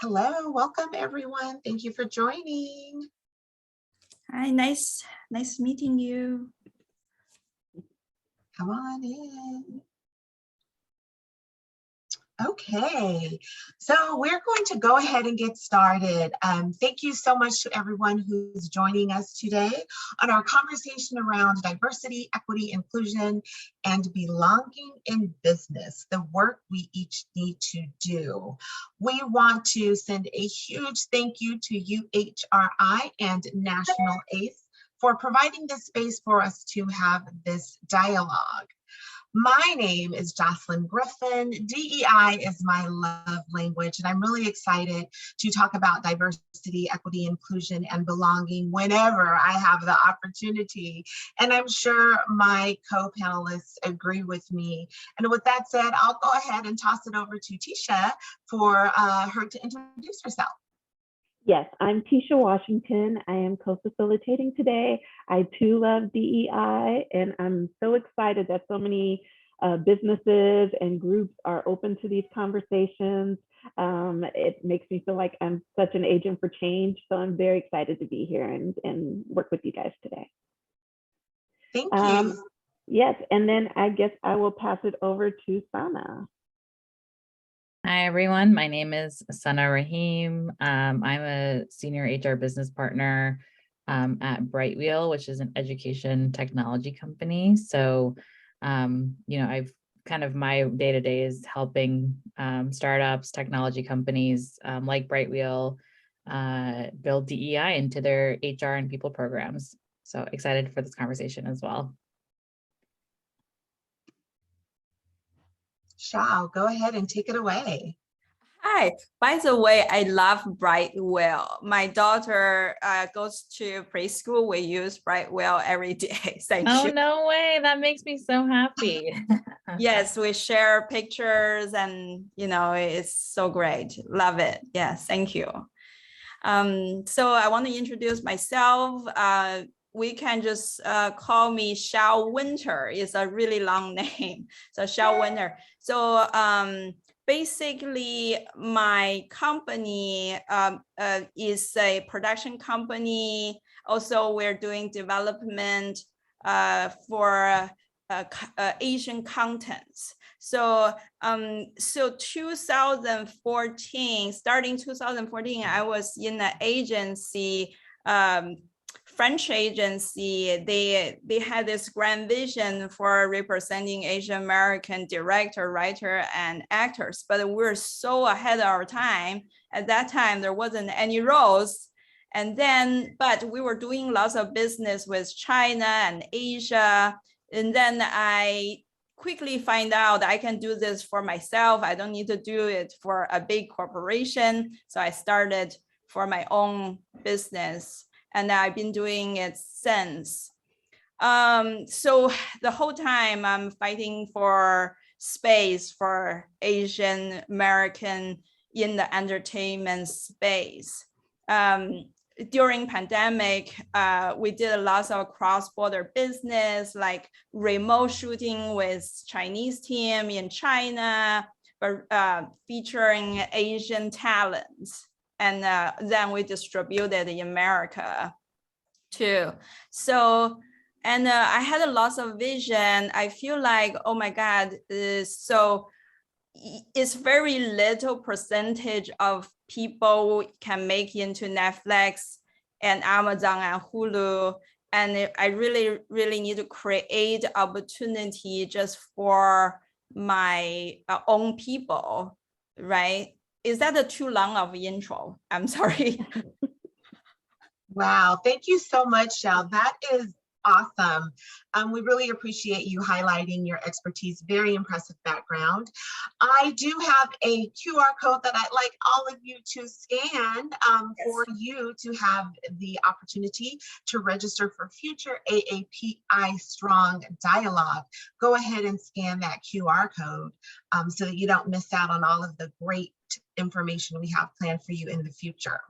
Hello, welcome everyone. Thank you for joining. Hi, nice meeting you. Come on in. Okay, so we're going to go ahead and get started. Thank you so much to everyone who's joining us today on our conversation around diversity, equity, inclusion, and belonging in business, the work we each need to do. We want to send a huge thank you to UHRI and National ACE for providing this space for us to have this dialogue. My name is Jouslynn Griffin. DEI is my love language, and I'm really excited to talk about diversity, equity, inclusion, and belonging whenever I have the opportunity. And I'm sure my co-panelists agree with me. And with that said, I'll go ahead and toss it over to Tisha for her to introduce herself. Yes, I'm Tisha Washington. I am co-facilitating today. I too love DEI, and I'm so excited that so many businesses and groups are open to these conversations. It makes me feel like I'm such an agent for change. So I'm very excited to be here and work with you guys today. Thank you. Yes, and then I guess I will pass it over to Sana. Hi, everyone. My name is Asana Raheem. I'm a senior HR business partner at Brightwheel, which is an education technology company. So, I've my day-to-day is helping startups, technology companies like Brightwheel build DEI into their HR and people programs. So excited for this conversation as well. Xiao, go ahead and take it away. Hi, by the way, I love Brightwheel. My daughter goes to preschool. We use Brightwheel every day. Thank you. Oh, no way. That makes me so happy. Yes, we share pictures and, it's so great. Love it. Yes, thank you. So I want to introduce myself. We can just call me Xiao Winter. It's a really long name. So Xiao Winter. So basically, my company is a production company. Also, we're doing development for Asian contents. So, 2014, starting 2014, I was in an agency, French agency. They had this grand vision for representing Asian American director, writer, and actors, but we were so ahead of our time. At that time, there wasn't any roles. And then, but we were doing lots of business with China and Asia. And then I quickly find out I can do this for myself. I don't need to do it for a big corporation. So I started for my own business, and I've been doing it since. So the whole time I'm fighting for space for Asian American in the entertainment space. During pandemic, we did lots of cross-border business, like remote shooting with Chinese team in China, but featuring Asian talents. And then we distributed in America too. So, and I had a lot of vision. I feel like, oh my God, so it's very little percentage of people can make into Netflix and Amazon and Hulu. And I really, really need to create opportunity just for my own people, right? Is that a too long of intro? I'm sorry. Wow, thank you so much, Xiao. That is awesome. We really appreciate you highlighting your expertise. Very impressive background. I do have a QR code that I'd like all of you to scan for you to have the opportunity to register for future AAPISTRONG dialogue. Go ahead and scan that QR code so that you don't miss out on all of the great information we have planned for you in the future.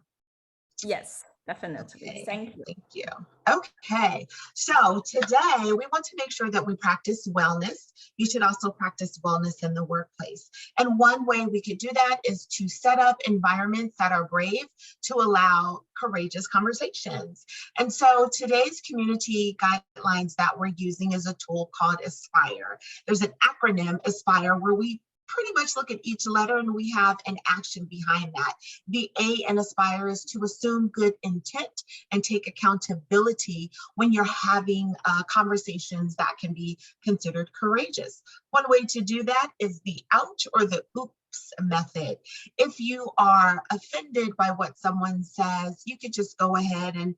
Yes. Definitely. Okay, Thank you. thank you. Okay, so today we want to make sure that we practice wellness. You should also practice wellness in the workplace. And one way we could do that is to set up environments that are brave to allow courageous conversations. And so today's community guidelines that we're using is a tool called Aspire. There's an acronym, Aspire, where we pretty much look at each letter and we have an action behind that. The A in Aspire is to assume good intent and take accountability when you're having conversations that can be considered courageous. One way to do that is the ouch or the oops method. If you are offended by what someone says, you could just go ahead and,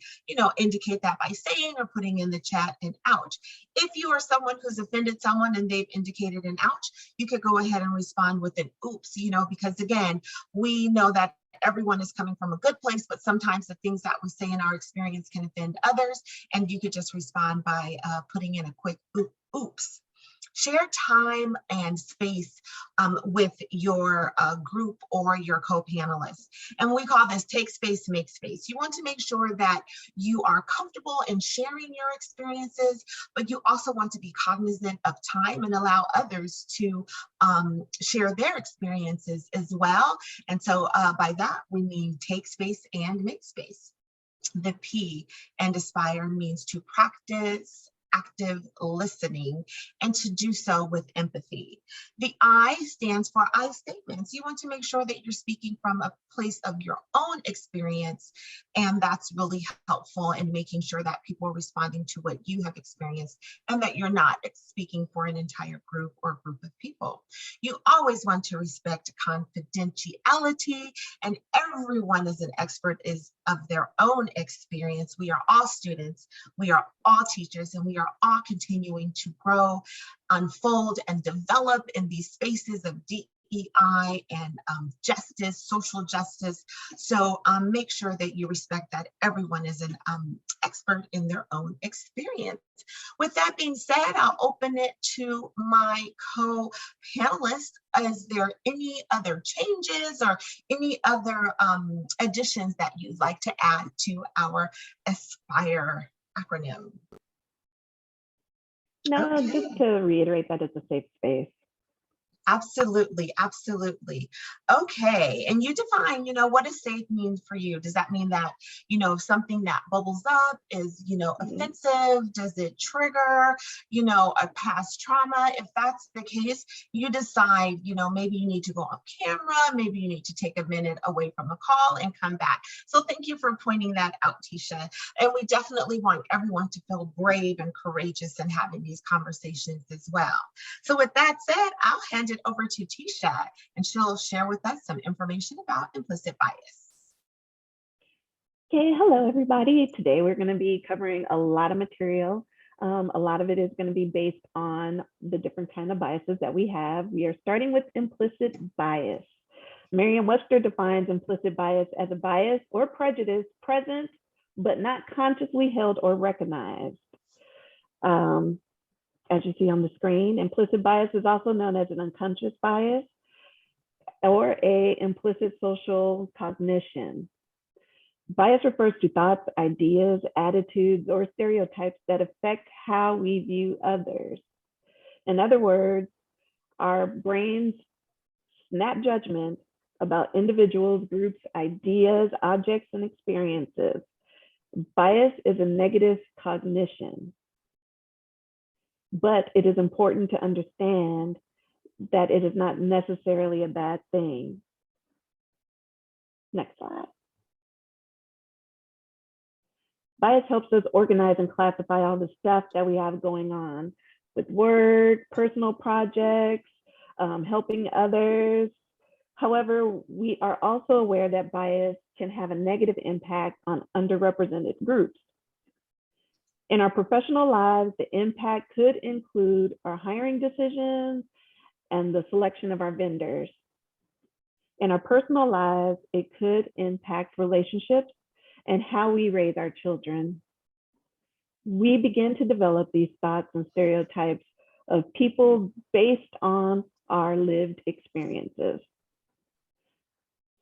indicate that by saying or putting in the chat an ouch. If you are someone who's offended someone and they've indicated an ouch, you could go ahead and respond with an oops, because again, we know that everyone is coming from a good place, but sometimes the things that we say in our experience can offend others, and you could just respond by putting in a quick oops. Share time and space with your group or your co-panelists. And we call this take space, make space. You want to make sure that you are comfortable in sharing your experiences, but you also want to be cognizant of time and allow others to share their experiences as well. And so by that, we mean take space and make space. The P and Aspire means to practice active listening and to do so with empathy. The I stands for I statements. You want to make sure that you're speaking from a place of your own experience, and that's really helpful in making sure that people are responding to what you have experienced and that you're not speaking for an entire group or group of people. You always want to respect confidentiality, and everyone is an expert of their own experience. We are all students, we are all teachers, and we are all continuing to grow, unfold, and develop in these spaces of DEI and justice, social justice. So make sure that you respect that everyone is an expert in their own experience. With that being said, I'll open it to my co-panelists. Is there any other changes or any other additions that you'd like to add to our Aspire acronym? No, Okay. just to reiterate that it's a safe space. Absolutely, absolutely. Okay, and you define, what does safe mean for you? Does that mean that, something that bubbles up is, offensive? Does it trigger, a past trauma? If that's the case, you decide, maybe you need to go off camera, maybe you need to take a minute away from the call and come back. So thank you for pointing that out, Tisha. And we definitely want everyone to feel brave and courageous in having these conversations as well. So with that said, I'll hand it over to Tisha, and she'll share with us some information about implicit bias. Okay, hello everybody. Today we're going to be covering a lot of material. A lot of it is going to be based on the different kind of biases that we have. We are starting with implicit bias. Merriam-Webster defines implicit bias as a bias or prejudice present but not consciously held or recognized. As you see on the screen, implicit bias is also known as an unconscious bias or a implicit social cognition. Bias refers to thoughts, ideas, attitudes, or stereotypes that affect how we view others. In other words, our brains snap judgment about individuals, groups, ideas, objects, and experiences. Bias is a negative cognition. But it is important to understand that it is not necessarily a bad thing. Next slide. Bias helps us organize and classify all the stuff that we have going on with work, personal projects, helping others. However, we are also aware that bias can have a negative impact on underrepresented groups. In our professional lives, the impact could include our hiring decisions and the selection of our vendors. In our personal lives, it could impact relationships and how we raise our children. We begin to develop these thoughts and stereotypes of people based on our lived experiences.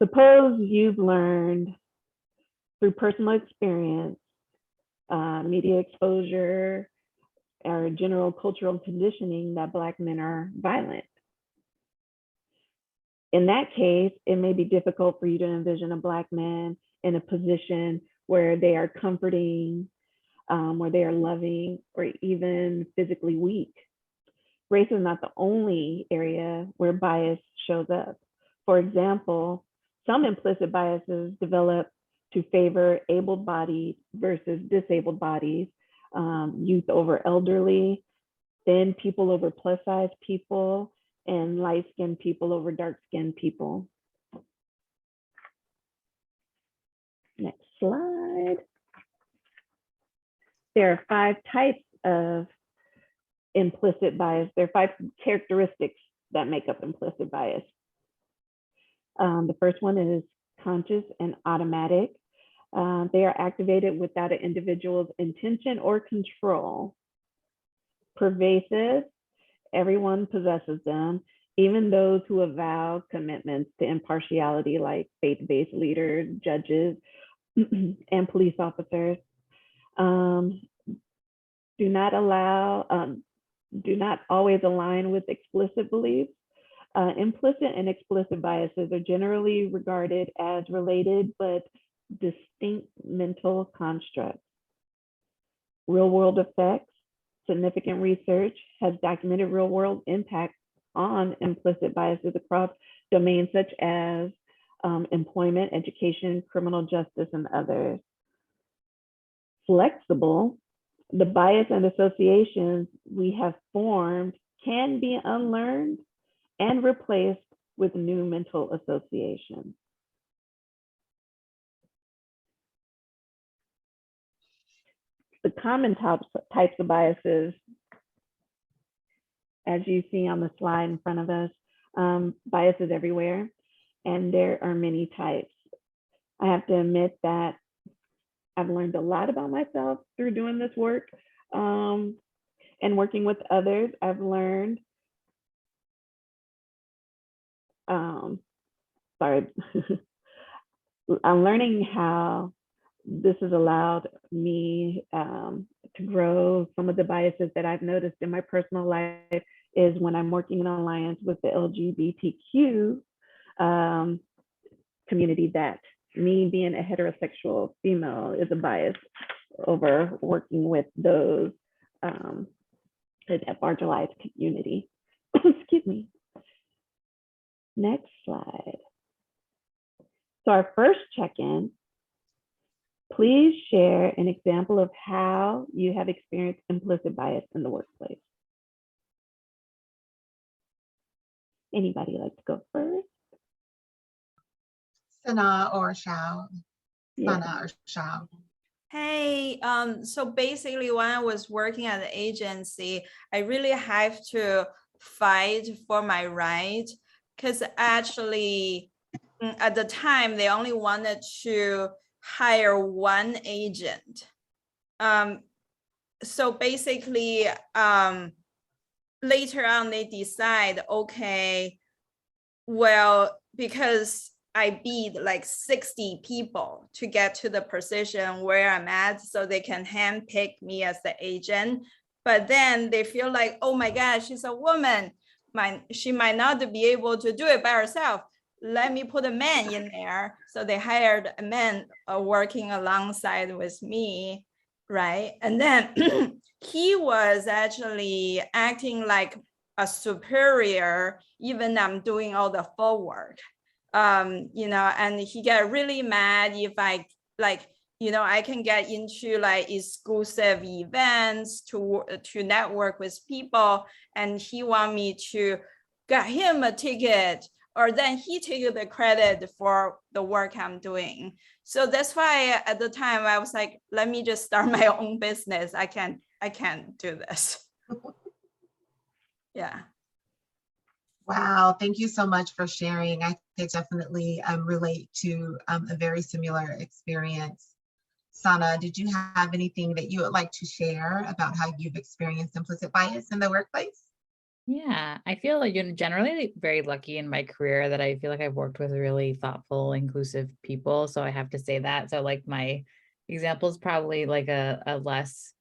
Suppose you've learned through personal experience, media exposure, or general cultural conditioning that Black men are violent. In that case, it may be difficult for you to envision a Black man in a position where they are comforting, where they are loving, or even physically weak. Race is not the only area where bias shows up. For example, some implicit biases develop to favor able-bodied versus disabled bodies, youth over elderly, thin people over plus-size people, and light-skinned people over dark-skinned people. Next slide. There are 5 types of implicit bias. There are 5 characteristics that make up implicit bias. The first one is conscious and automatic. They are activated without an individual's intention or control. Pervasive, everyone possesses them, even those who avow commitments to impartiality, like faith-based leaders, judges, and police officers. Do not always align with explicit beliefs. Implicit and explicit biases are generally regarded as related but distinct mental constructs. Real-world effects. Significant research has documented real-world impacts on implicit biases across domains such as employment, education, criminal justice, and others. Flexible. The bias and associations we have formed can be unlearned and replaced with new mental associations. The common types of biases, as you see on the slide in front of us, bias is everywhere, and there are many types. I have to admit that I've learned a lot about myself through doing this work and working with others. I've learned, I'm learning how this has allowed me to grow. Some of the biases that I've noticed in my personal life is when I'm working in alliance with the LGBTQ community, that me being a heterosexual female is a bias over working with those in that marginalized community. Excuse me. Next slide. So our first check-in, please share an example of how you have experienced implicit bias in the workplace. Anybody like to go first? Sana or Xiao? Yeah. Sana or Xiao? Hey, so basically when I was working at the agency, I really have to fight for my right, because actually at the time they only wanted to hire one agent. So basically later on they decide, okay, well, because I beat like 60 people to get to the position where I'm at, so they can handpick me as the agent. But then they feel like, oh my God, she's a woman. She might not be able to do it by herself. Let me put a man in there. So they hired a man working alongside with me, right? And then he was actually acting like a superior, even I'm doing all the full work. You know, and he got really mad if I I can get into like exclusive events to network with people, and he want me to get him a ticket, or then he take the credit for the work I'm doing. So that's why at the time I was like, let me just start my own business. I can't do this. Yeah. Wow, thank you so much for sharing. I could definitely relate to a very similar experience. Sana, did you have anything that you would like to share about how you've experienced implicit bias in the workplace? Yeah, I feel like you're generally very lucky in my career that I feel like I've worked with really thoughtful, inclusive people. So I have to say that. So like my example is probably like a less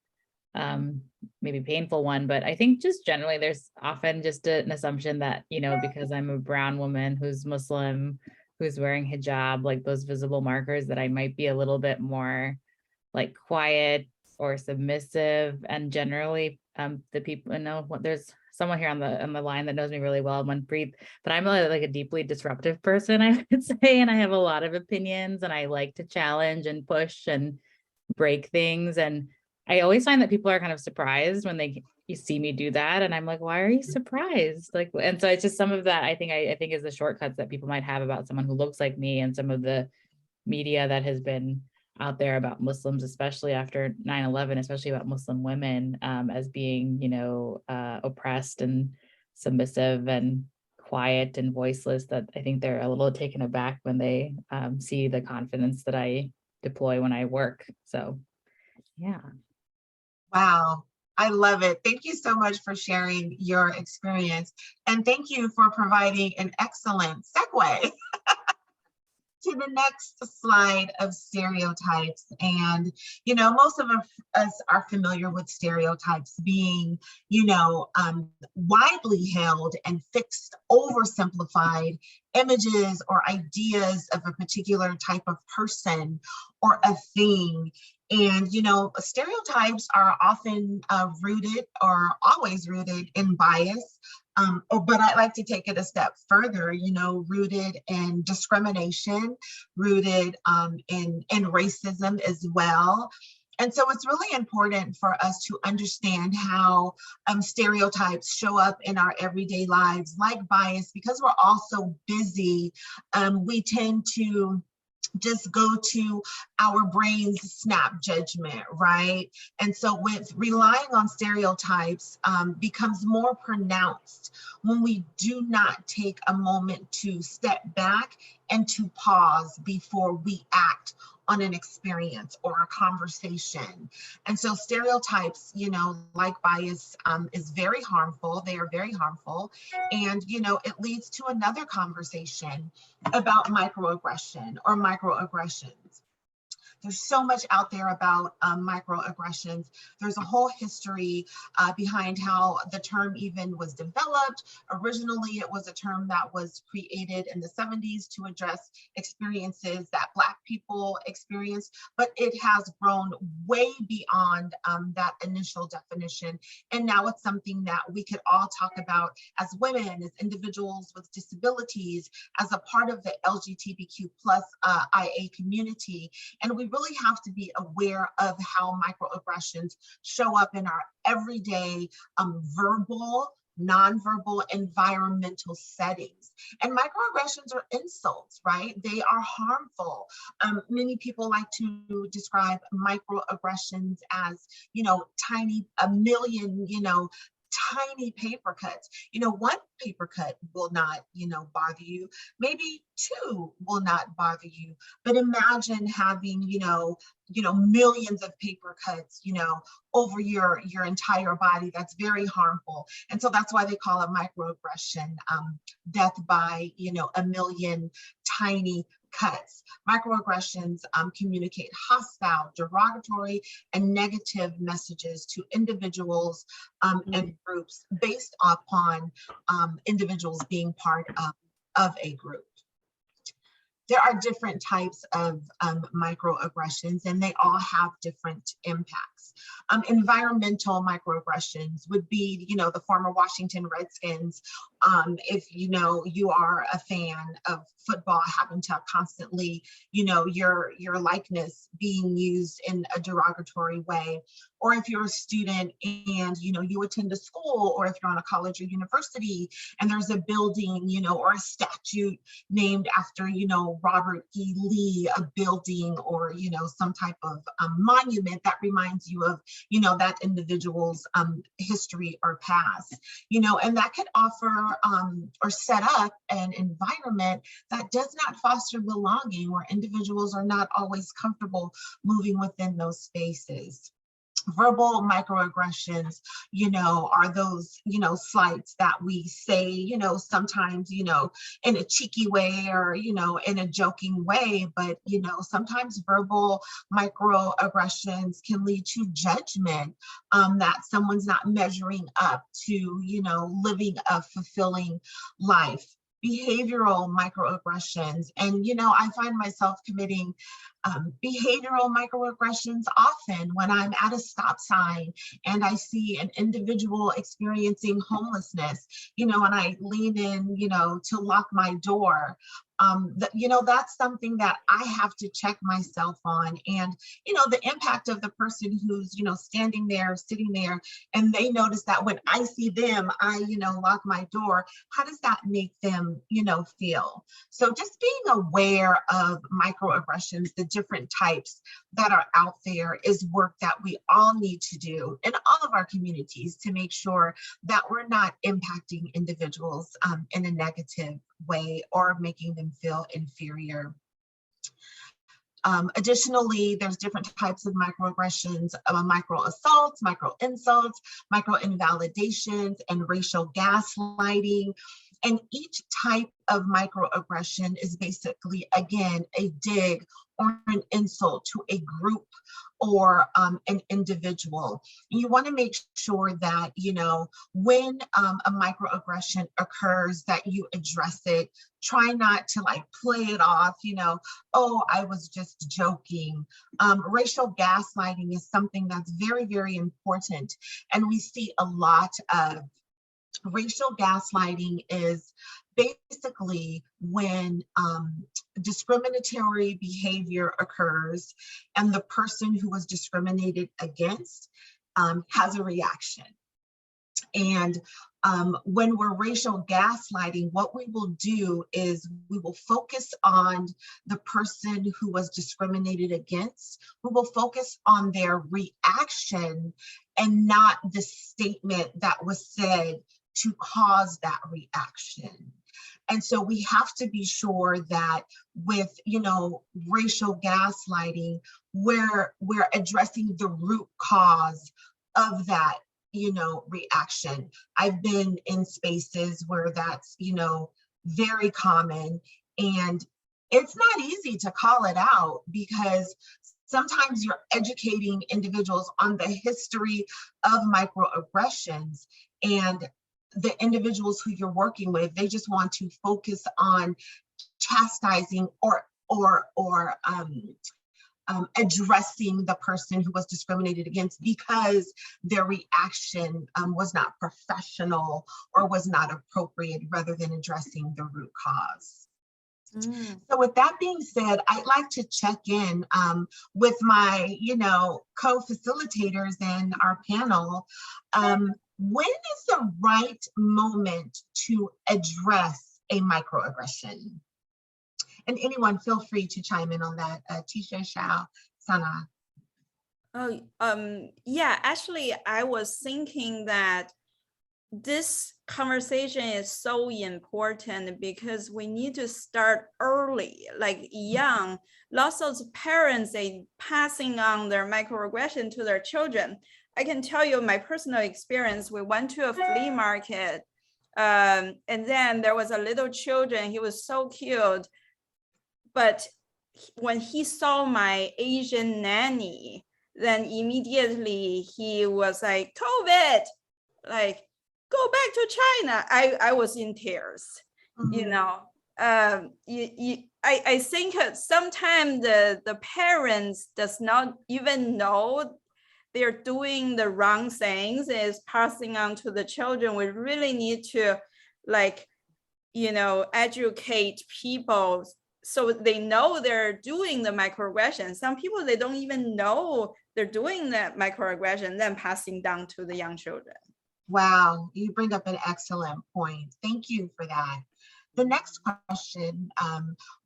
um maybe painful one, but I think just generally there's often just an assumption that, you know, because I'm a brown woman who's Muslim, who's wearing hijab, like those visible markers, that I might be a little bit more like quiet or submissive. And generally the people, know what, there's someone here on the line that knows me really well, Manpreet, but I'm like a deeply disruptive person, I would say, and I have a lot of opinions, and I like to challenge and push and break things. And I always find that people are kind of surprised when you see me do that, and I'm like, why are you surprised? Like, and so it's just some of that I think is the shortcuts that people might have about someone who looks like me, and some of the media that has been out there about Muslims, especially after 9/11, especially about Muslim women, as being, you know, oppressed and submissive and quiet and voiceless, that I think they're a little taken aback when they see the confidence that I deploy when I work. So, yeah. Wow, I love it. Thank you so much for sharing your experience. And thank you for providing an excellent segue to the next slide of stereotypes. And, you know, most of us are familiar with stereotypes being, you know, widely held and fixed, oversimplified images or ideas of a particular type of person or a thing. And, you know, stereotypes are often rooted, or always rooted, in bias. But I like to take it a step further, you know, rooted in discrimination, rooted in racism as well. And so it's really important for us to understand how stereotypes show up in our everyday lives, like bias. Because we're all so busy, we tend to just go to our brain's snap judgment, right? And so with relying on stereotypes becomes more pronounced when we do not take a moment to step back and to pause before we act on an experience or a conversation. And so stereotypes, you know, like bias, is very harmful. They are very harmful. And, you know, it leads to another conversation about microaggression or microaggressions. There's so much out there about microaggressions. There's a whole history behind how the term even was developed. Originally, it was a term that was created in the 70s to address experiences that Black people experienced, but it has grown way beyond that initial definition. And now it's something that we could all talk about as women, as individuals with disabilities, as a part of the LGBTQ plus IA community. And we really have to be aware of how microaggressions show up in our everyday verbal, nonverbal, environmental settings. And microaggressions are insults, right? They are harmful. Many people like to describe microaggressions as, you know, a million, you know, tiny paper cuts. You know, one paper cut will not, you know, bother you. Maybe two will not bother you. But imagine having, you know, millions of paper cuts, you know, over your entire body. That's very harmful. And so that's why they call it microaggression, death by, you know, a million tiny cuts. Microaggressions communicate hostile, derogatory, and negative messages to individuals and groups based upon individuals being part of a group. There are different types of microaggressions, and they all have different impacts. Environmental microaggressions would be, you know, the former Washington Redskins. If, you know, you are a fan of football, having to constantly, you know, your likeness being used in a derogatory way. Or if you're a student and, you know, you attend a school, or if you're on a college or university and there's a building, you know, or a statue named after, you know, Robert E. Lee, a building or, you know, some type of monument that reminds you of, you know, that individual's history or past, you know, and that could offer or set up an environment that does not foster belonging, where individuals are not always comfortable moving within those spaces. Verbal microaggressions, are those, slights that we say, sometimes, in a cheeky way or, in a joking way, but, sometimes verbal microaggressions can lead to judgment, that someone's not measuring up to, living a fulfilling life. Behavioral microaggressions. And, I find myself committing behavioral microaggressions often when I'm at a stop sign and I see an individual experiencing homelessness, and I lean in, to lock my door. That's something that I have to check myself on. And, the impact of the person who's, standing there, sitting there, and they notice that when I see them, I, lock my door. How does that make them, feel? So just being aware of microaggressions, the different types that are out there, is work that we all need to do in all of our communities to make sure that we're not impacting individuals in a negative way or making them feel inferior. Additionally, there's different types of microaggressions, micro assaults, micro insults, micro invalidations, and racial gaslighting. And each type of microaggression is basically, again, a dig or an insult to a group or an individual. You want to make sure that, when a microaggression occurs, that you address it. Try not to play it off, oh, I was just joking. Racial gaslighting is something that's very, very important. And we see a lot of racial gaslighting is basically when discriminatory behavior occurs and the person who was discriminated against has a reaction. And when we're racial gaslighting, what we will do is we will focus on the person who was discriminated against. We will focus on their reaction and not the statement that was said to cause that reaction. And so we have to be sure that with, racial gaslighting, we're addressing the root cause of that, reaction. I've been in spaces where that's, very common, and it's not easy to call it out because sometimes you're educating individuals on the history of microaggressions, and the individuals who you're working with, they just want to focus on chastising or addressing the person who was discriminated against because their reaction was not professional or was not appropriate, rather than addressing the root cause. So with that being said, I'd like to check in with my, co-facilitators and our panel. When is the right moment to address a microaggression? And anyone, feel free to chime in on that. Tisha, Xiao, Sana. Yeah, actually, I was thinking that this conversation is so important because we need to start early, like young. Lots of parents, they passing on their microaggression to their children. I can tell you my personal experience. We went to a flea market, and then there was a little children. He was so cute. But when he saw my Asian nanny, then immediately he was like, COVID, like, go back to China. I was in tears, I think sometimes the parents does not even know they're doing the wrong things, is passing on to the children. We really need to educate people so they know they're doing the microaggression. Some people, they don't even know they're doing that microaggression, then passing down to the young children. Wow, you bring up an excellent point. Thank you for that. The next question,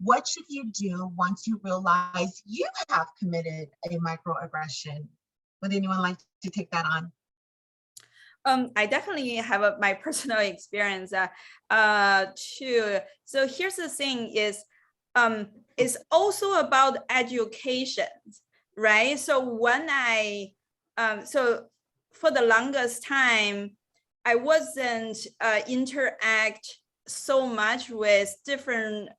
what should you do once you realize you have committed a microaggression? Would anyone like to take that on? I definitely have my personal experience too. So here's the thing is, it's also about education, right? So when I So for the longest time, I wasn't interact so much with different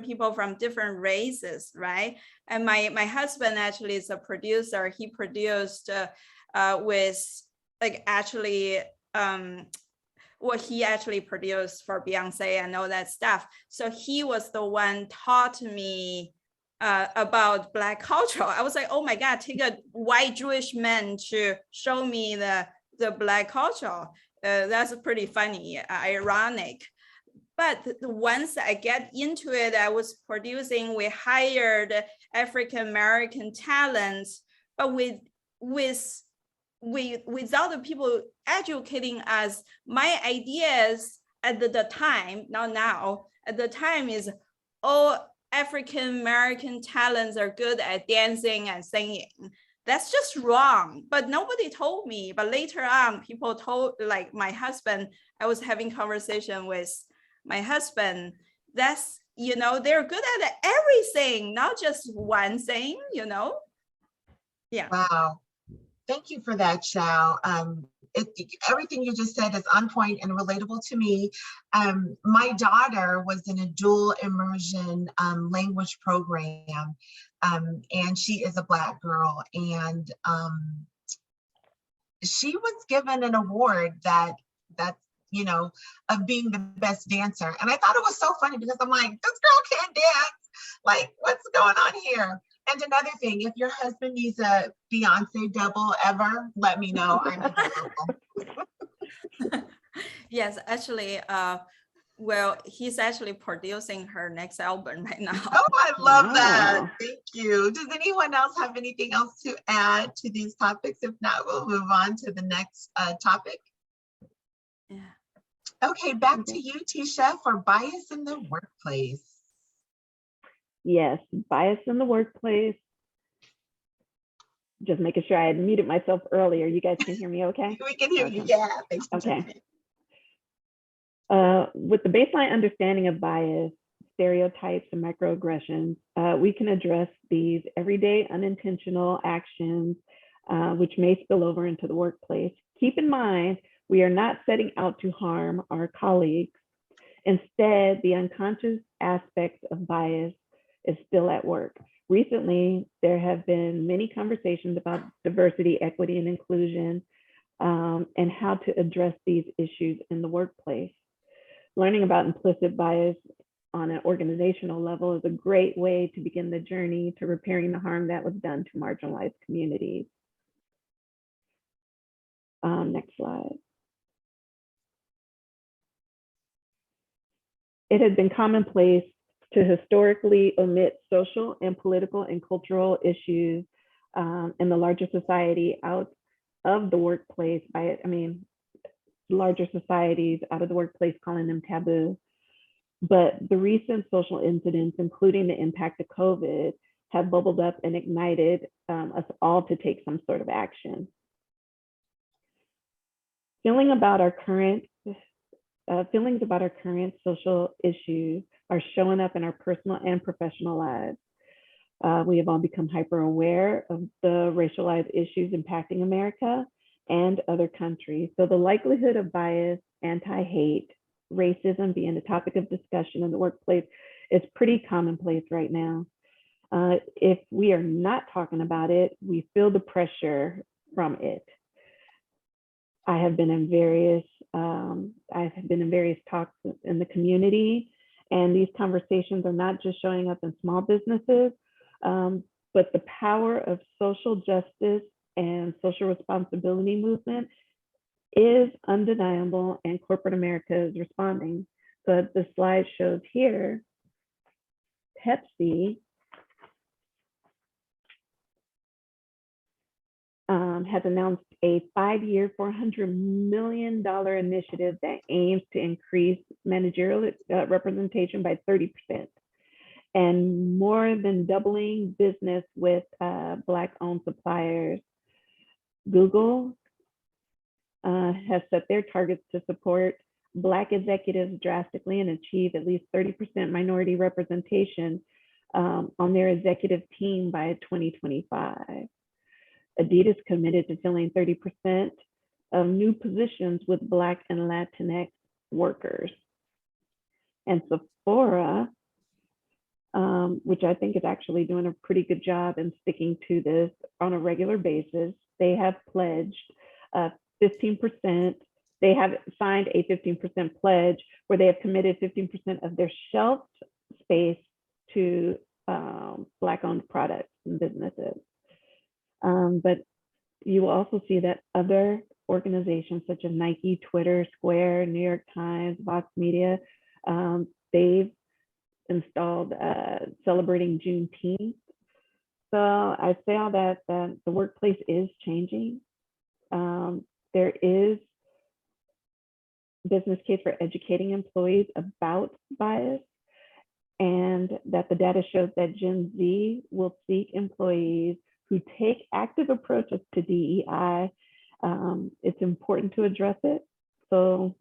people from different races, right? And my husband actually is a producer. He produced with like actually what he actually produced for Beyonce and all that stuff. So he was the one taught me about Black culture. I was like, oh my God, take a white Jewish man to show me the Black culture. That's pretty funny, ironic. But once I get into it, I was producing, we hired African-American talents, but without the people educating us, my ideas at the time, not now, at the time is all African-American talents are good at dancing and singing. That's just wrong, but nobody told me. But later on, people told, like my husband, I was having conversation with my husband, that's, you know, they're good at everything, not just one thing, you know? Yeah. Wow. Thank you for that, Xiao. Everything you just said is on point and relatable to me. My daughter was in a dual immersion language program, and she is a Black girl, and she was given an award that's, you know, of being the best dancer. And I thought it was so funny because I'm like, this girl can't dance. Like, what's going on here? And another thing, if your husband needs a Beyonce double ever, let me know. I'm available. Yes, actually, well, he's actually producing her next album right now. Oh, I love that. Thank you. Does anyone else have anything else to add to these topics? If not, we'll move on to the next topic. Yeah. Okay, back to you, Tisha, for bias in the workplace. Yes, bias in the workplace. Just making sure I had muted myself earlier. You guys can hear me okay? We can hear you, yeah. Thanks for okay. With the baseline understanding of bias, stereotypes, and microaggressions, we can address these everyday unintentional actions, which may spill over into the workplace. Keep in mind, we are not setting out to harm our colleagues. Instead, the unconscious aspects of bias is still at work. Recently, there have been many conversations about diversity, equity, and inclusion, and how to address these issues in the workplace. Learning about implicit bias on an organizational level is a great way to begin the journey to repairing the harm that was done to marginalized communities. Next slide. It has been commonplace to historically omit social and political and cultural issues in the larger society out of the workplace by, larger societies out of the workplace, calling them taboo. But the recent social incidents, including the impact of COVID, have bubbled up and ignited us all to take some sort of action. Feelings about our current social issues are showing up in our personal and professional lives. We have all become hyper aware of the racialized issues impacting America and other countries. So the likelihood of bias, anti-hate, racism being a topic of discussion in the workplace is pretty commonplace right now. If we are not talking about it, we feel the pressure from it. I have been in various talks in the community, and these conversations are not just showing up in small businesses, but the power of social justice and social responsibility movement is undeniable, and corporate America is responding. So as the slide shows here, Pepsi has announced a 5-year, $400 million initiative that aims to increase managerial representation by 30%, and more than doubling business with Black-owned suppliers. Google has set their targets to support Black executives drastically and achieve at least 30% minority representation on their executive team by 2025. Adidas committed to filling 30% of new positions with Black and Latinx workers. And Sephora, which I think is actually doing a pretty good job in sticking to this on a regular basis, they have pledged 15%. They have signed a 15% pledge where they have committed 15% of their shelf space to Black-owned products and businesses. But you will also see that other organizations such as Nike, Twitter, Square, New York Times, Vox Media, they've installed celebrating Juneteenth. So I say all that the workplace is changing. There is business case for educating employees about bias, and that the data shows that Gen Z will seek employees who take active approaches to DEI. It's important to address it. So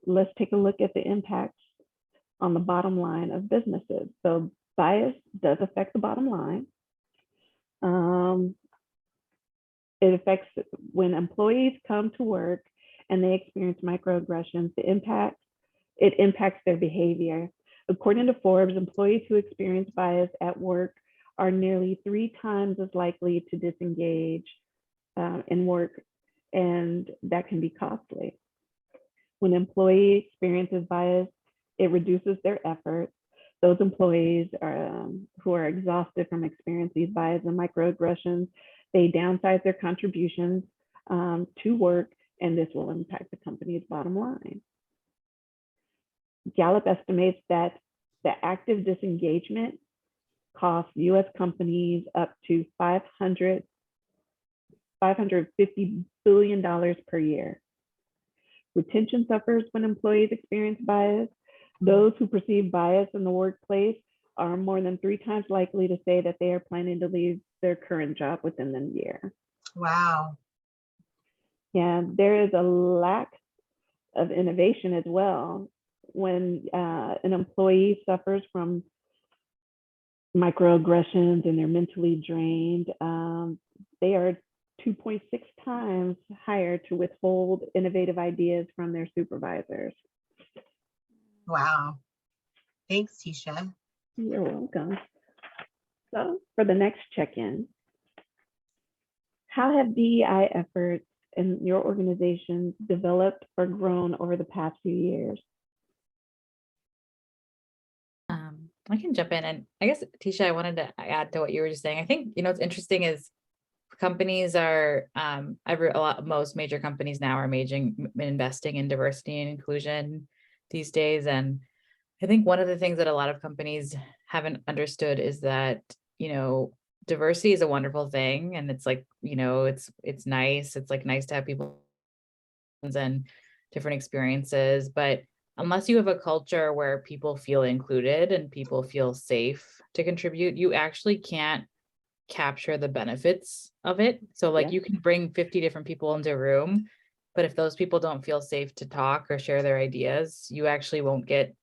let's take a look at the impacts on the bottom line of businesses. So bias does affect the bottom line. It affects when employees come to work and they experience microaggressions, it impacts their behavior. According to Forbes, employees who experience bias at work are nearly 3 times as likely to disengage in work, and that can be costly. When an employee experiences bias, it reduces their efforts. Those employees who are exhausted from experiencing these bias and microaggressions, they downsize their contributions to work, and this will impact the company's bottom line. Gallup estimates that the active disengagement costs US companies up to $550 billion per year. Retention suffers when employees experience bias. Those who perceive bias in the workplace are more than 3 times likely to say that they are planning to leave their current job within the year. Wow. Yeah, there is a lack of innovation as well. When an employee suffers from microaggressions and they're mentally drained, they are 2.6 times higher to withhold innovative ideas from their supervisors. Wow. Thanks, Tisha. You're welcome. So for the next check-in, how have DEI efforts in your organization developed or grown over the past few years? I can jump in, and I guess, Tisha, I wanted to add to what you were just saying. I think, what's interesting is companies are, most major companies now are investing in diversity and inclusion these days. And I think one of the things that a lot of companies haven't understood is that, diversity is a wonderful thing. And it's like, it's nice. It's like nice to have people and different experiences, but unless you have a culture where people feel included and people feel safe to contribute, you actually can't capture the benefits of it. So like you can bring 50 different people into a room, but if those people don't feel safe to talk or share their ideas, you actually won't get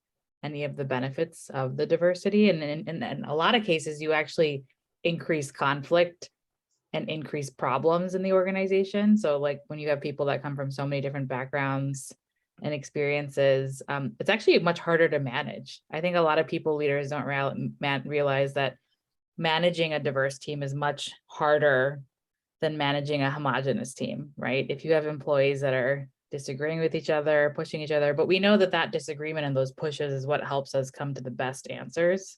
any of the benefits of the diversity. And in a lot of cases, you actually increase conflict and increase problems in the organization. So like when you have people that come from so many different backgrounds and experiences, it's actually much harder to manage. I think a lot of leaders don't realize that managing a diverse team is much harder than managing a homogenous team, right? If you have employees that are disagreeing with each other, pushing each other, but we know that disagreement and those pushes is what helps us come to the best answers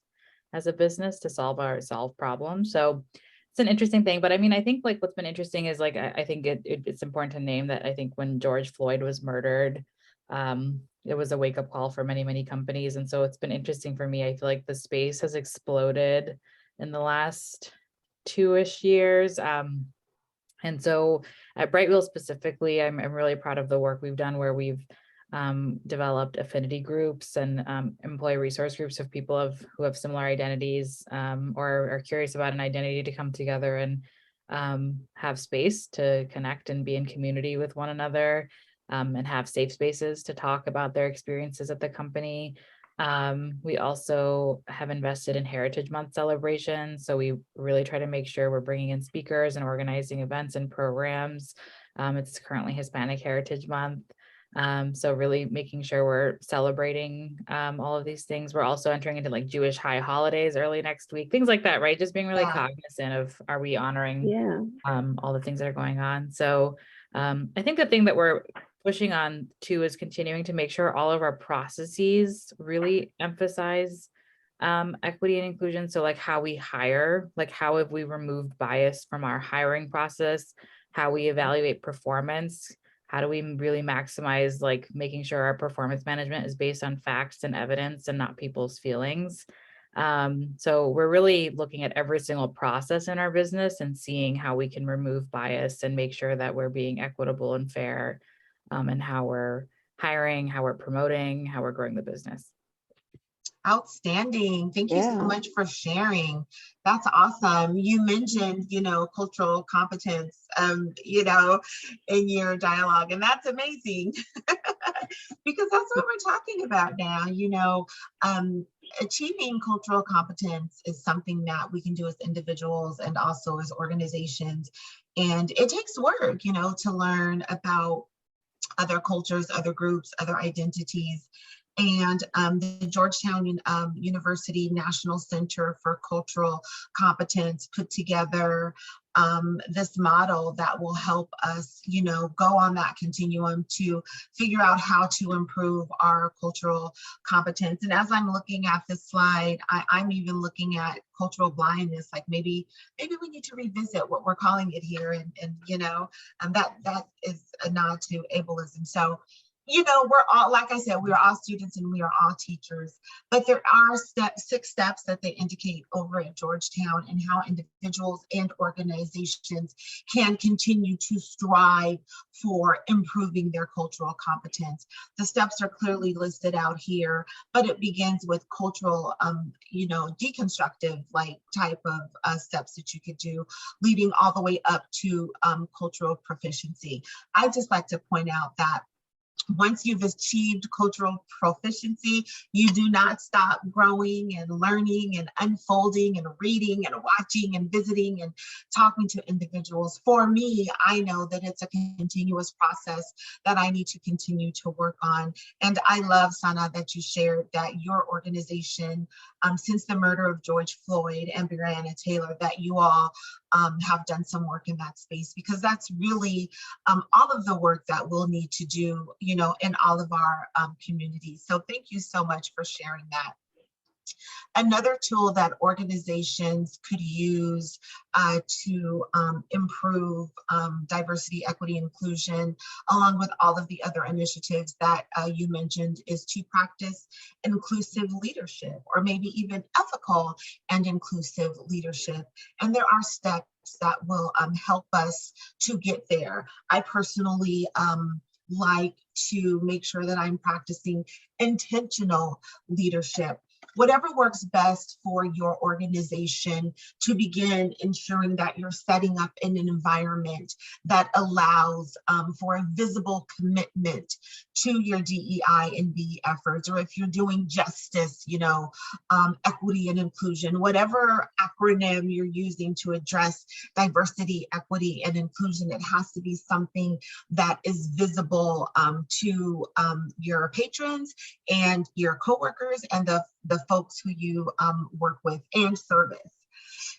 as a business to solve problems. So it's an interesting thing, but I mean, I think like what's been interesting is like, I think it's important to name that I think when George Floyd was murdered, it was a wake-up call for many, many companies. And so it's been interesting for me. I feel like the space has exploded in the last 2-ish years. And so at Brightwheel specifically, I'm really proud of the work we've done where we've developed affinity groups and employee resource groups of people who have similar identities or are curious about an identity to come together and have space to connect and be in community with one another and have safe spaces to talk about their experiences at the company. We also have invested in Heritage Month celebrations. So we really try to make sure we're bringing in speakers and organizing events and programs. It's currently Hispanic Heritage Month. So really making sure we're celebrating all of these things. We're also entering into like Jewish high holidays early next week, things like that, right? Just being really cognizant of, are we honoring all the things that are going on? So I think the thing that we're pushing on too is continuing to make sure all of our processes really emphasize equity and inclusion. So like how we hire, like how have we removed bias from our hiring process, how we evaluate performance, how do we really maximize like making sure our performance management is based on facts and evidence and not people's feelings. So we're really looking at every single process in our business and seeing how we can remove bias and make sure that we're being equitable and fair and how we're hiring, how we're promoting, how we're growing the business. Outstanding. Thank you so much for sharing. That's awesome. You mentioned, cultural competence, in your dialogue, and that's amazing because that's what we're talking about now. Achieving cultural competence is something that we can do as individuals and also as organizations. And it takes work, to learn about other cultures, other groups, other identities. And the Georgetown University National Center for Cultural Competence put together this model that will help us, go on that continuum to figure out how to improve our cultural competence. And as I'm looking at this slide, I'm even looking at cultural blindness, like maybe we need to revisit what we're calling it here. And that is a nod to ableism. So, we're all, like I said, we are all students and we are all teachers, but there are 6 steps that they indicate over at Georgetown and how individuals and organizations can continue to strive for improving their cultural competence. The steps are clearly listed out here, but it begins with cultural, deconstructive like type of steps that you could do, leading all the way up to cultural proficiency. I just like to point out that once you've achieved cultural proficiency, you do not stop growing and learning and unfolding and reading and watching and visiting and talking to individuals. For me, I know that it's a continuous process that I need to continue to work on. And I love, Sana, that you shared that your organization, since the murder of George Floyd and Breonna Taylor, that you all have done some work in that space, because that's really all of the work that we'll need to do, in all of our communities. So thank you so much for sharing that. Another tool that organizations could use to improve diversity, equity, inclusion, along with all of the other initiatives that you mentioned, is to practice inclusive leadership, or maybe even ethical and inclusive leadership. And there are steps that will help us to get there. I personally like to make sure that I'm practicing intentional leadership. Whatever works best for your organization, to begin ensuring that you're setting up in an environment that allows for a visible commitment to your DEI and B efforts, or if you're doing justice, equity and inclusion, whatever acronym you're using to address diversity, equity, and inclusion, it has to be something that is visible to your patrons and your coworkers and the folks who you work with and service.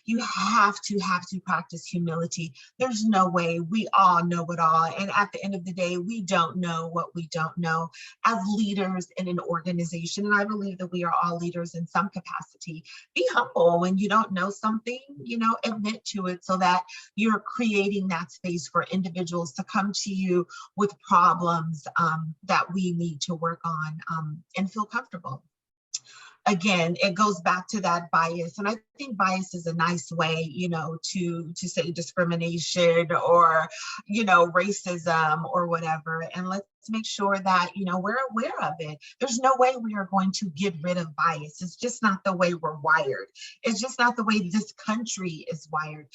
You have to practice humility. There's no way we all know it all. And at the end of the day, we don't know what we don't know as leaders in an organization. And I believe that we are all leaders in some capacity. Be humble when you don't know something, admit to it, so that you're creating that space for individuals to come to you with problems that we need to work on and feel comfortable. Again, it goes back to that bias. And I think bias is a nice way, to say discrimination or, racism or whatever. And let's make sure that, we're aware of it. There's no way we are going to get rid of bias. It's just not the way we're wired. It's just not the way this country is wired.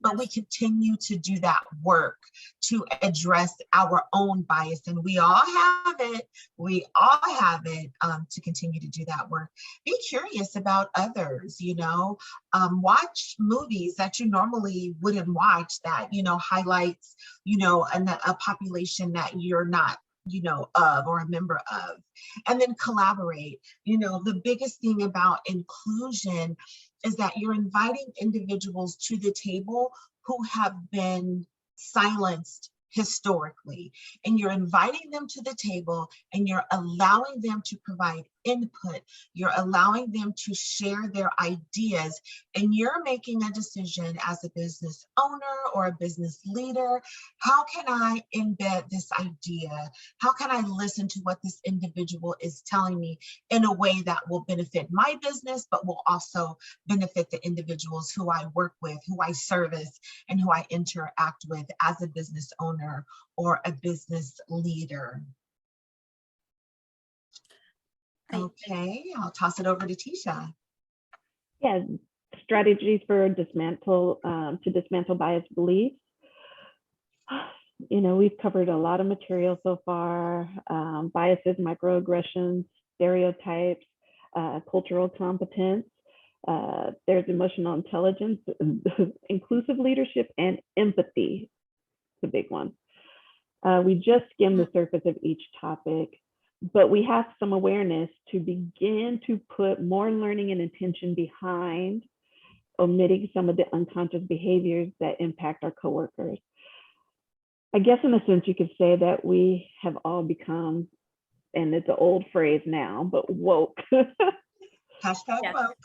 but we continue to do that work to address our own bias. And we all have it. We all have it to continue to do that work. Be curious about others, you know, watch movies that you normally wouldn't watch that, you know, highlights, you know, a population that you're not, you know, of or a member of, and then collaborate. You know, the biggest thing about inclusion is that you're inviting individuals to the table who have been silenced historically, and you're inviting them to the table and you're allowing them to provide input, you're allowing them to share their ideas, and you're making a decision as a business owner or a business leader. How can I embed this idea? How can I listen to what this individual is telling me in a way that will benefit my business, but will also benefit the individuals who I work with, who I service, and who I interact with as a business owner or a business leader? Okay, I'll toss it over to Tisha. Yeah, strategies for dismantle to dismantle bias beliefs. You know, we've covered a lot of material so far: biases, microaggressions, stereotypes, cultural competence. There's emotional intelligence, inclusive leadership, and empathy. The big one. We just skimmed the surface of each topic, but we have some awareness to begin to put more learning and intention behind omitting some of the unconscious behaviors that impact our coworkers. I guess in a sense you could say that we have all become, and it's an old phrase now, but woke. Hashtag Yes. woke.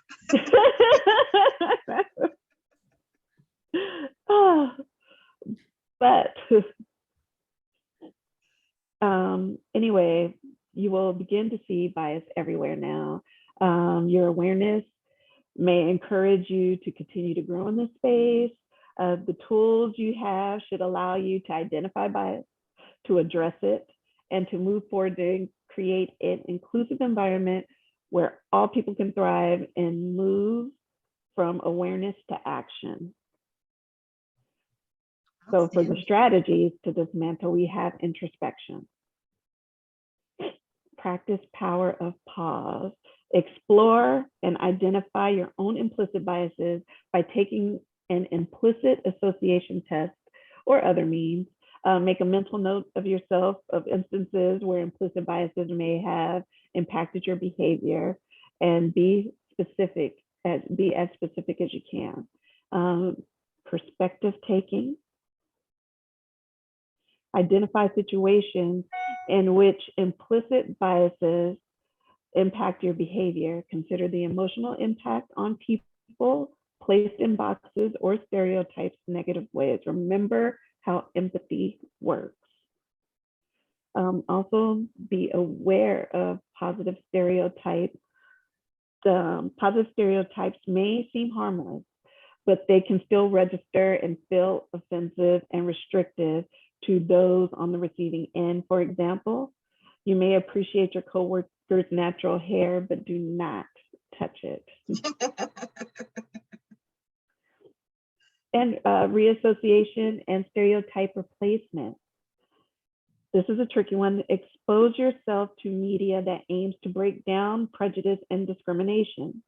But anyway, you will begin to see bias everywhere now. Your awareness may encourage you to continue to grow in this space. The tools you have should allow you to identify bias, to address it, and to move forward to create an inclusive environment where all people can thrive and move from awareness to action. So for the strategies to dismantle, we have introspection. Practice power of pause. Explore and identify your own implicit biases by taking an implicit association test or other means. Make a mental note of yourself of instances where implicit biases may have impacted your behavior, and be as specific as you can. Perspective taking. Identify situations in which implicit biases impact your behavior. Consider the emotional impact on people placed in boxes or stereotypes in negative ways. Remember how empathy works. Also be aware of positive stereotypes. The positive stereotypes may seem harmless, but they can still register and feel offensive and restrictive to those on the receiving end. For example, you may appreciate your coworker's natural hair, but do not touch it. And reassociation and stereotype replacement. This is a tricky one. Expose yourself to media that aims to break down prejudice and discrimination.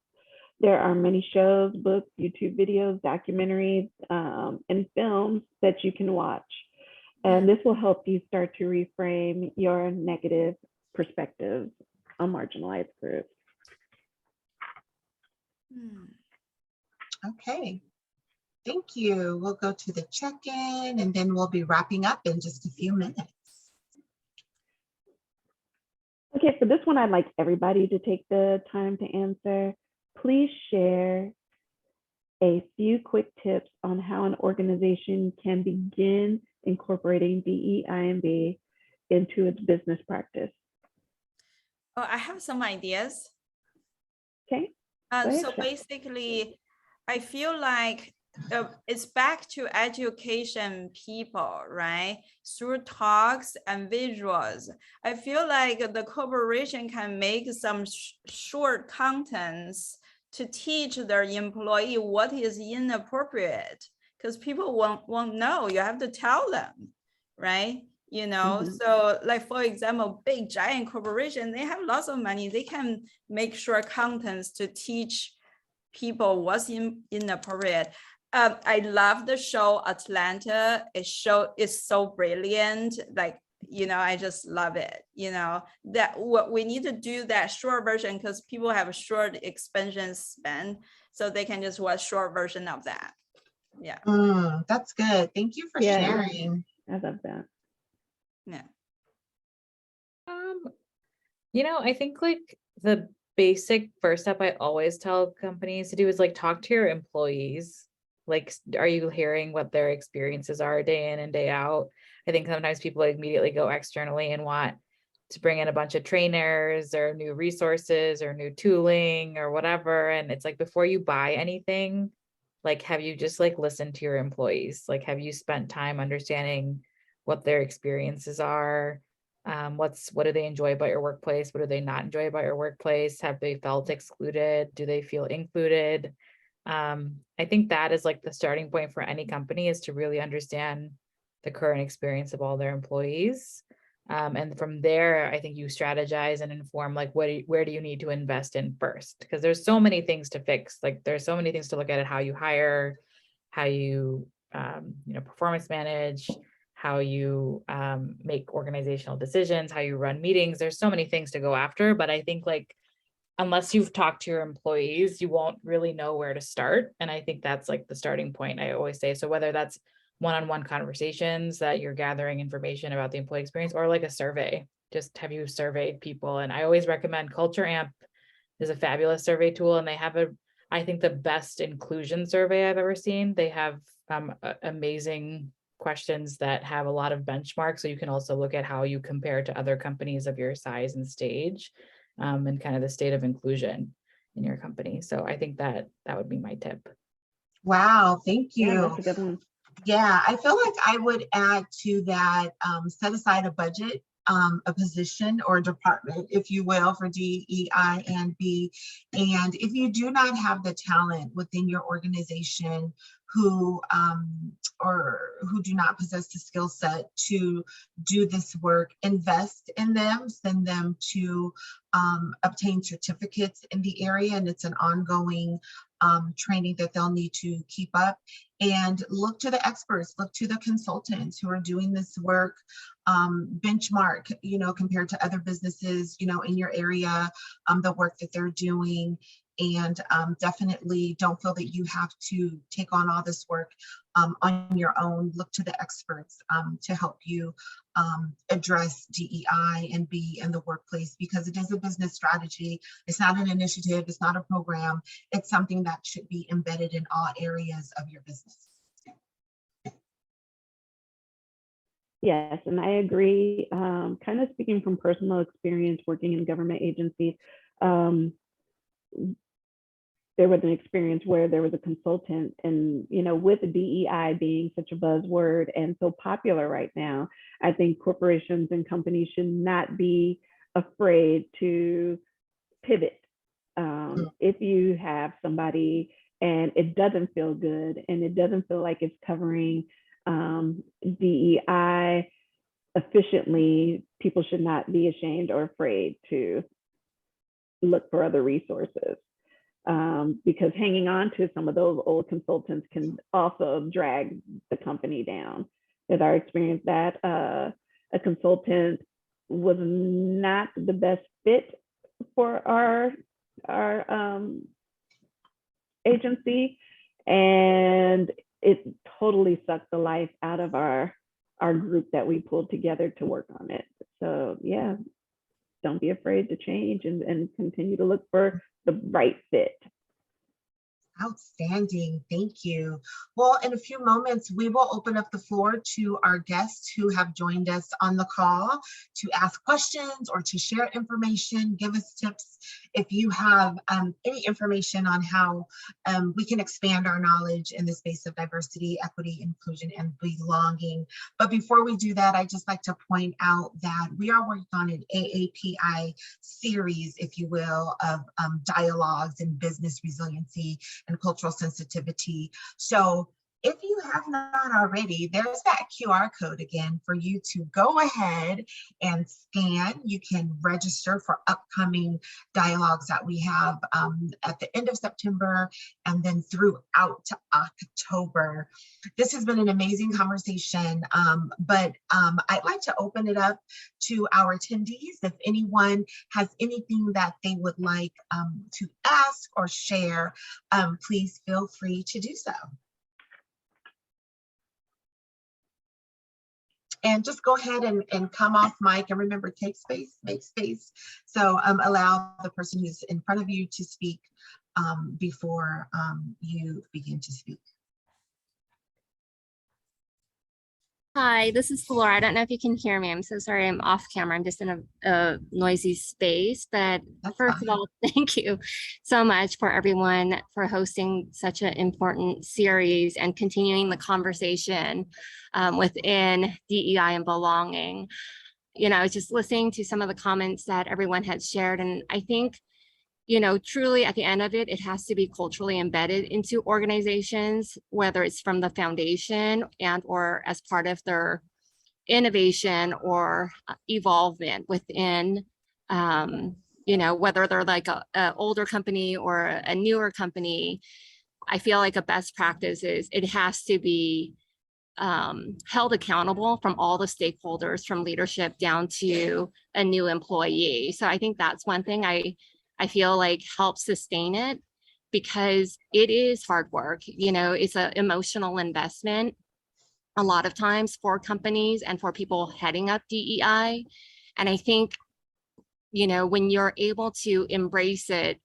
There are many shows, books, YouTube videos, documentaries, and films that you can watch. And this will help you start to reframe your negative perspectives on marginalized groups. Okay, thank you. We'll go to the check-in and then we'll be wrapping up in just a few minutes. Okay, so this one I'd like everybody to take the time to answer. Please share a few quick tips on how an organization can begin incorporating DEIB into its business practice. Oh, I have some ideas. Okay. So basically, I feel like it's back to education people, right? Through talks and visuals. I feel like the corporation can make some short contents to teach their employee what is inappropriate because people won't know. You have to tell them, right? You know, Mhm. so like, for example, big giant corporation, they have lots of money. They can make sure contents to teach people what's inappropriate. I love the show Atlanta. It's so brilliant. Like, you know, I just love it. You know, that what we need to do that short version, because people have a short expansion span, so they can just watch short version of that. Yeah. That's good. Thank you for Yeah. sharing. I love that. Yeah. You know, I think like the basic first step I always tell companies to do is like talk to your employees. Like, are you hearing what their experiences are day in and day out? I think sometimes people immediately go externally and want to bring in a bunch of trainers or new resources or new tooling or whatever. And it's like, before you buy anything, like, have you just like listened to your employees? Like, have you spent time understanding what their experiences are? What do they enjoy about your workplace? What do they not enjoy about your workplace? Have they felt excluded? Do they feel included? I think that is like the starting point for any company, is to really understand the current experience of all their employees. And from there, I think you strategize and inform like where do you need to invest in first? Because there's so many things to fix. Like, there's so many things to look at how you hire, how you performance manage, how you make organizational decisions, how you run meetings. There's so many things to go after, but I think like, unless you've talked to your employees, you won't really know where to start. And I think that's like the starting point, I always say. So whether that's one-on-one conversations that you're gathering information about the employee experience, or like a survey, just have you surveyed people? And I always recommend Culture Amp is a fabulous survey tool, and they have I think the best inclusion survey I've ever seen. They have amazing questions that have a lot of benchmarks. So you can also look at how you compare to other companies of your size and stage, and kind of the state of inclusion in your company. So I think that would be my tip. Wow, thank you. Yeah, that's a good one. Yeah, I feel like I would add to that, set aside a budget, a position or a department, if you will, for DEI and B. And if you do not have the talent within your organization who do not possess the skill set to do this work, invest in them, send them to obtain certificates in the area, and it's an ongoing training that they'll need to keep up. And look to the experts, look to the consultants who are doing this work, benchmark, compared to other businesses, in your area, the work that they're doing. And definitely don't feel that you have to take on all this work on your own. Look to the experts to help you address DEI and B in the workplace, because it is a business strategy. It's not an initiative, it's not a program. It's something that should be embedded in all areas of your business. Yes, and I agree. Kind of speaking from personal experience working in government agencies, there was an experience where there was a consultant, and with DEI being such a buzzword and so popular right now, I think corporations and companies should not be afraid to pivot. If you have somebody and it doesn't feel good and it doesn't feel like it's covering DEI efficiently, people should not be ashamed or afraid to look for other resources. Because hanging on to some of those old consultants can also drag the company down. With our experience, that a consultant was not the best fit for our agency, and it totally sucked the life out of our group that we pulled together to work on it. So yeah, don't be afraid to change and continue to look for the right fit. Outstanding, thank you. Well, in a few moments, we will open up the floor to our guests who have joined us on the call to ask questions or to share information, give us tips. If you have any information on how we can expand our knowledge in the space of diversity, equity, inclusion, and belonging. But before we do that, I'd just like to point out that we are working on an AAPI series, if you will, of dialogues in business resiliency and cultural sensitivity. So If you have not already, there's that QR code again for you to go ahead and scan. You can register for upcoming dialogues that we have at the end of September and then throughout October. This has been an amazing conversation, but I'd like to open it up to our attendees. If anyone has anything that they would like to ask or share, please feel free to do so. And just go ahead and come off mic, and remember, take space, make space. So allow the person who's in front of you to speak before you begin to speak. Hi, this is Laura. I don't know if you can hear me. I'm so sorry I'm off camera. I'm just in a noisy space. But first of all, thank you so much for everyone for hosting such an important series and continuing the conversation within DEI and belonging. You know, just listening to some of the comments that everyone had shared. And I think, you know, truly at the end of it, it has to be culturally embedded into organizations, whether it's from the foundation and or as part of their innovation or evolvement within, you know, whether they're like a older company or a newer company. I feel like a best practice is it has to be held accountable from all the stakeholders, from leadership down to a new employee. So I think that's one thing I feel like helps sustain it, because it is hard work. You know, it's an emotional investment a lot of times for companies and for people heading up DEI. And I think, you know, when you're able to embrace it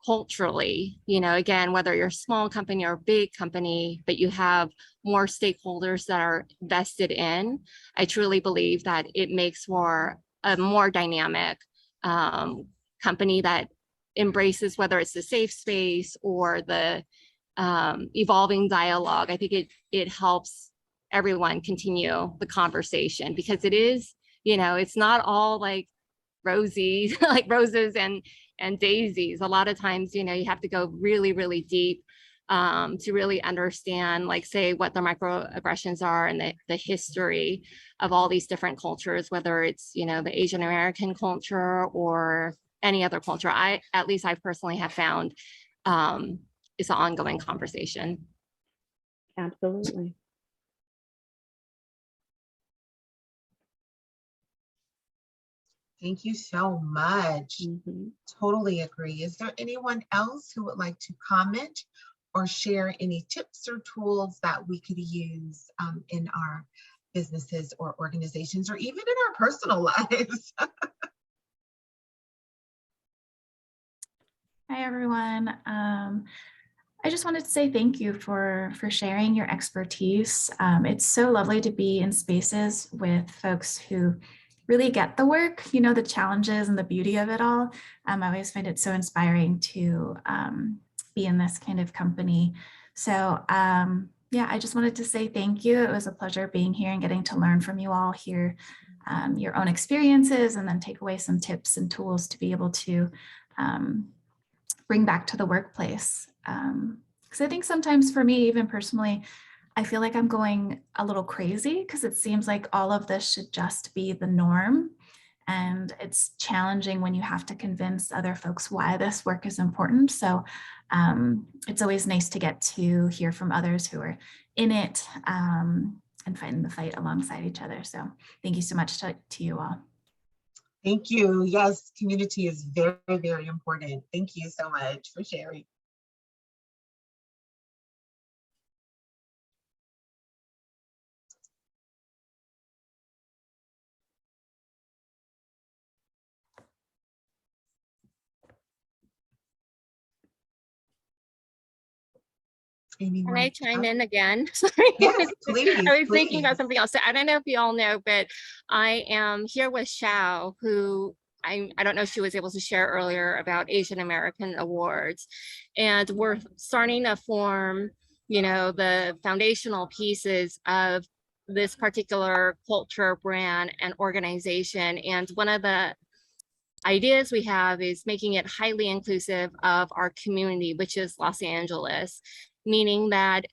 culturally, you know, again, whether you're a small company or a big company, but you have more stakeholders that are vested in, I truly believe that it makes for a more dynamic company that embraces, whether it's the safe space or the evolving dialogue. I think it helps everyone continue the conversation, because it is, you know, it's not all like rosy, like roses and daisies. A lot of times, you know, you have to go really, really deep to really understand, like, say, what the microaggressions are and the history of all these different cultures, whether it's, you know, the Asian American culture or any other culture. At least I personally have found it's an ongoing conversation. Absolutely. Thank you so much. Mm-hmm. Totally agree. Is there anyone else who would like to comment or share any tips or tools that we could use in our businesses or organizations, or even in our personal lives? Hi, everyone. I just wanted to say thank you for sharing your expertise. It's so lovely to be in spaces with folks who really get the work, you know, the challenges and the beauty of it all. I always find it so inspiring to be in this kind of company. So yeah, I just wanted to say thank you. It was a pleasure being here and getting to learn from you all, hear your own experiences, and then take away some tips and tools to be able to bring back to the workplace. Because I think sometimes for me, even personally, I feel like I'm going a little crazy because it seems like all of this should just be the norm. And it's challenging when you have to convince other folks why this work is important. So it's always nice to get to hear from others who are in it and fighting the fight alongside each other. So thank you so much to you all. Thank you. Yes, community is very, very important. Thank you so much for sharing. Can I chime in again? Sorry. Yes, please. I was thinking about something else. So I don't know if you all know, but I am here with Xiao, who I don't know if she was able to share earlier about Asian American Awards. And we're starting to form, you know, the foundational pieces of this particular culture, brand, and organization. And one of the ideas we have is making it highly inclusive of our community, which is Los Angeles, meaning that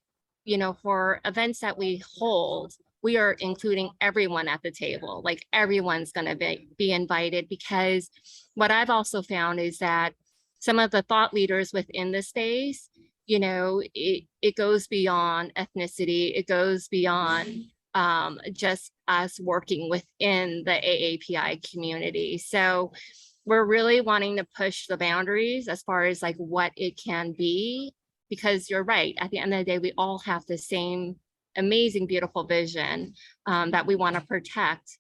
you know, for events that we hold, we are including everyone at the table. Like everyone's going to be invited, because what I've also found is that some of the thought leaders within the space, you know, it goes beyond ethnicity. It goes beyond just us working within the AAPI community. So we're really wanting to push the boundaries as far as like what it can be, because you're right. At the end of the day, we all have the same amazing, beautiful vision that we want to protect,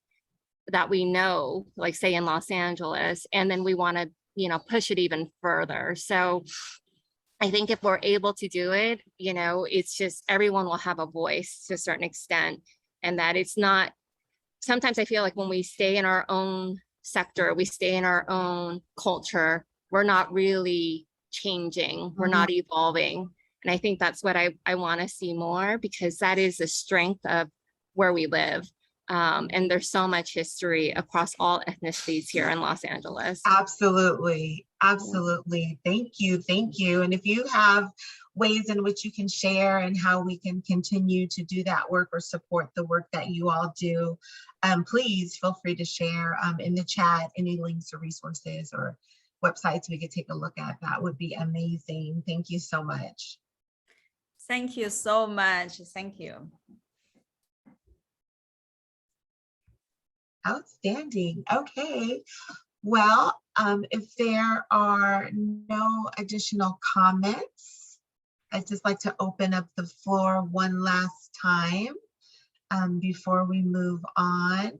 that we know, like say in Los Angeles, and then we want to, you know, push it even further. So I think if we're able to do it, you know, it's just everyone will have a voice to a certain extent, and that it's not, sometimes I feel like when we stay in our own sector, we stay in our own culture, we're not really changing, we're not evolving. And I think that's what I want to see more, because that is the strength of where we live. And there's so much history across all ethnicities here in Los Angeles. Absolutely. Absolutely. Thank you. Thank you. And if you have ways in which you can share and how we can continue to do that work or support the work that you all do, please feel free to share in the chat any links or resources or websites we could take a look at. That would be amazing. Thank you so much. Thank you so much. Thank you. Outstanding. Okay. Well, if there are no additional comments, I'd just like to open up the floor one last time before we move on.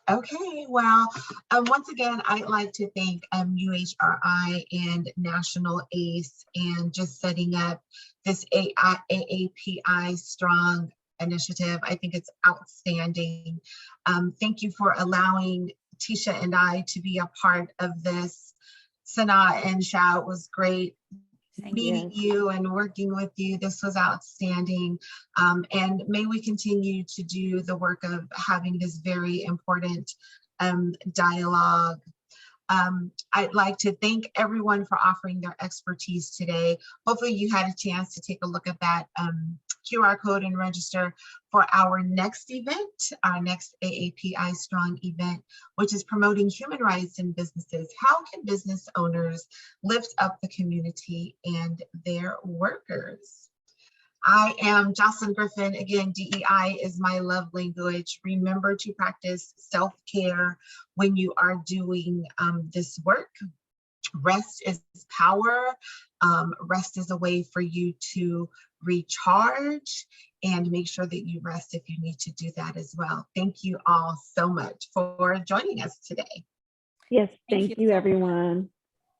Okay, well, once again, I'd like to thank UHRI and National ACE and just setting up this AAPI Strong initiative. I think it's outstanding. Thank you for allowing Tisha and I to be a part of this. Sana and Xiao, it was great meeting you and working with you. This was outstanding. And may we continue to do the work of having this very important dialogue. I'd like to thank everyone for offering their expertise today. Hopefully you had a chance to take a look at that QR code and register for our next event, our next AAPI Strong event, which is promoting human rights in businesses. How can business owners lift up the community and their workers? I am Jouslynn Griffin. Again, DEI is my love language. Remember to practice self-care when you are doing this work. Rest is power. Rest is a way for you to recharge, and make sure that you rest if you need to do that as well. Thank you all so much for joining us today. Yes, thank you everyone.